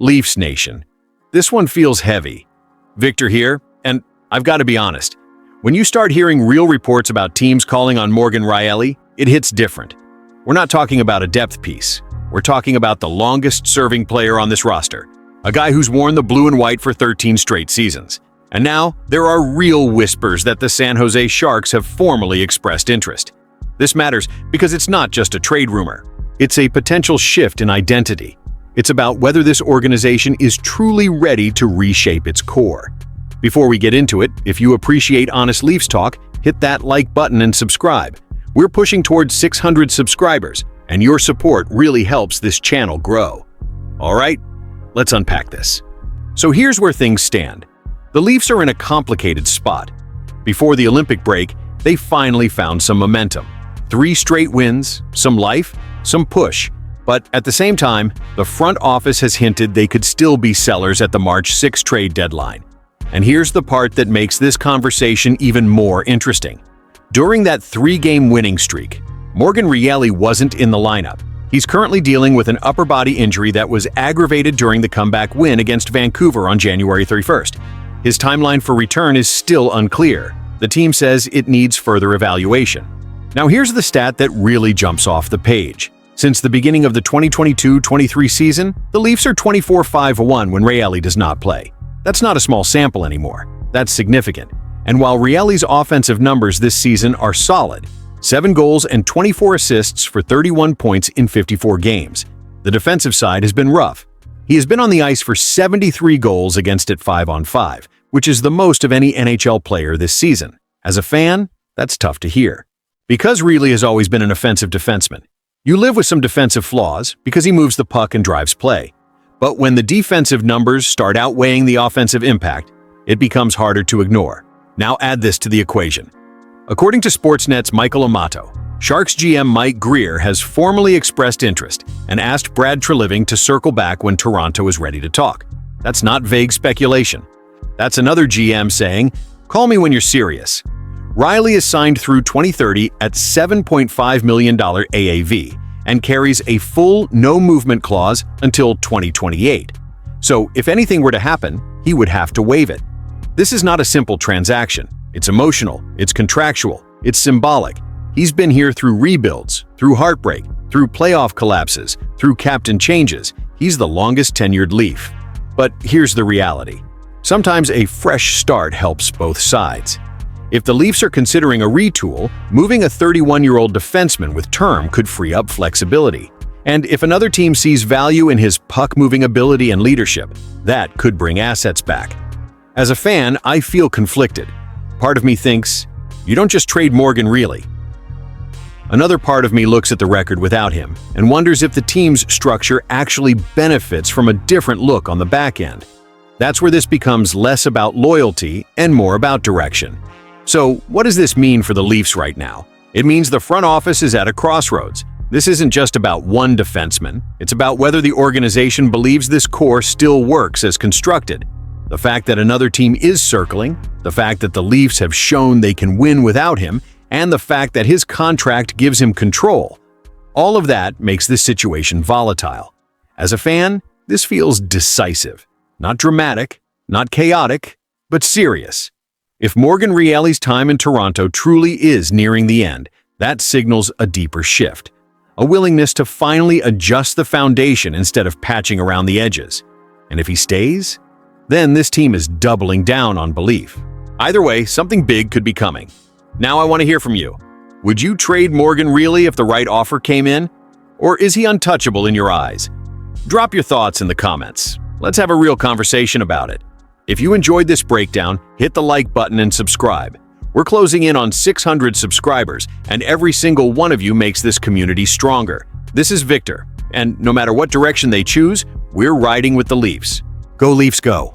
Leafs Nation. This one feels heavy. Victor here, and I've got to be honest. When you start hearing real reports about teams calling on Morgan Rielly, it hits different. We're not talking about a depth piece. We're talking about the longest-serving player on this roster, a guy who's worn the blue and white for 13 straight seasons. And now, there are real whispers that the San Jose Sharks have formally expressed interest. This matters because it's not just a trade rumor. It's a potential shift in identity. It's about whether this organization is truly ready to reshape its core. Before we get into it, if you appreciate honest Leafs talk, hit that like button and subscribe. We're pushing towards 600 subscribers, and your support really helps this channel grow. All right, let's unpack this. So here's where things stand. The Leafs are in a complicated spot. Before the Olympic break, they finally found some momentum. 3 straight wins, some life, some push. But at the same time, the front office has hinted they could still be sellers at the March 6 trade deadline. And here's the part that makes this conversation even more interesting. During that 3-game winning streak, Morgan Rielly wasn't in the lineup. He's currently dealing with an upper body injury that was aggravated during the comeback win against Vancouver on January 31st. His timeline for return is still unclear. The team says it needs further evaluation. Now here's the stat that really jumps off the page. Since the beginning of the 2022-23 season, the Leafs are 24-5-1 when Rielly does not play. That's not a small sample anymore. That's significant. And while Rielly's offensive numbers this season are solid, 7 goals and 24 assists for 31 points in 54 games, the defensive side has been rough. He has been on the ice for 73 goals against it 5-on-5, which is the most of any NHL player this season. As a fan, that's tough to hear. Because Rielly has always been an offensive defenseman, you live with some defensive flaws because he moves the puck and drives play. But when the defensive numbers start outweighing the offensive impact, it becomes harder to ignore. Now add this to the equation. According to Sportsnet's Michael Amato, Sharks GM Mike Greer has formally expressed interest and asked Brad Treliving to circle back when Toronto is ready to talk. That's not vague speculation. That's another GM saying, "Call me when you're serious." Rielly is signed through 2030 at $7.5 million AAV and carries a full no-movement clause until 2028. So if anything were to happen, he would have to waive it. This is not a simple transaction. It's emotional, it's contractual, it's symbolic. He's been here through rebuilds, through heartbreak, through playoff collapses, through captain changes. He's the longest-tenured Leaf. But here's the reality. Sometimes a fresh start helps both sides. If the Leafs are considering a retool, moving a 31-year-old defenseman with term could free up flexibility. And if another team sees value in his puck-moving ability and leadership, that could bring assets back. As a fan, I feel conflicted. Part of me thinks, you don't just trade Morgan Rielly. Another part of me looks at the record without him and wonders if the team's structure actually benefits from a different look on the back end. That's where this becomes less about loyalty and more about direction. So, what does this mean for the Leafs right now? It means the front office is at a crossroads. This isn't just about one defenseman. It's about whether the organization believes this core still works as constructed. The fact that another team is circling, the fact that the Leafs have shown they can win without him, and the fact that his contract gives him control. All of that makes this situation volatile. As a fan, this feels decisive. Not dramatic, not chaotic, but serious. If Morgan Rielly's time in Toronto truly is nearing the end, that signals a deeper shift. A willingness to finally adjust the foundation instead of patching around the edges. And if he stays, then this team is doubling down on belief. Either way, something big could be coming. Now I want to hear from you. Would you trade Morgan Rielly if the right offer came in? Or is he untouchable in your eyes? Drop your thoughts in the comments. Let's have a real conversation about it. If you enjoyed this breakdown, hit the like button and subscribe. We're closing in on 600 subscribers, and every single one of you makes this community stronger. This is Victor, and no matter what direction they choose, we're riding with the Leafs. Go Leafs, go!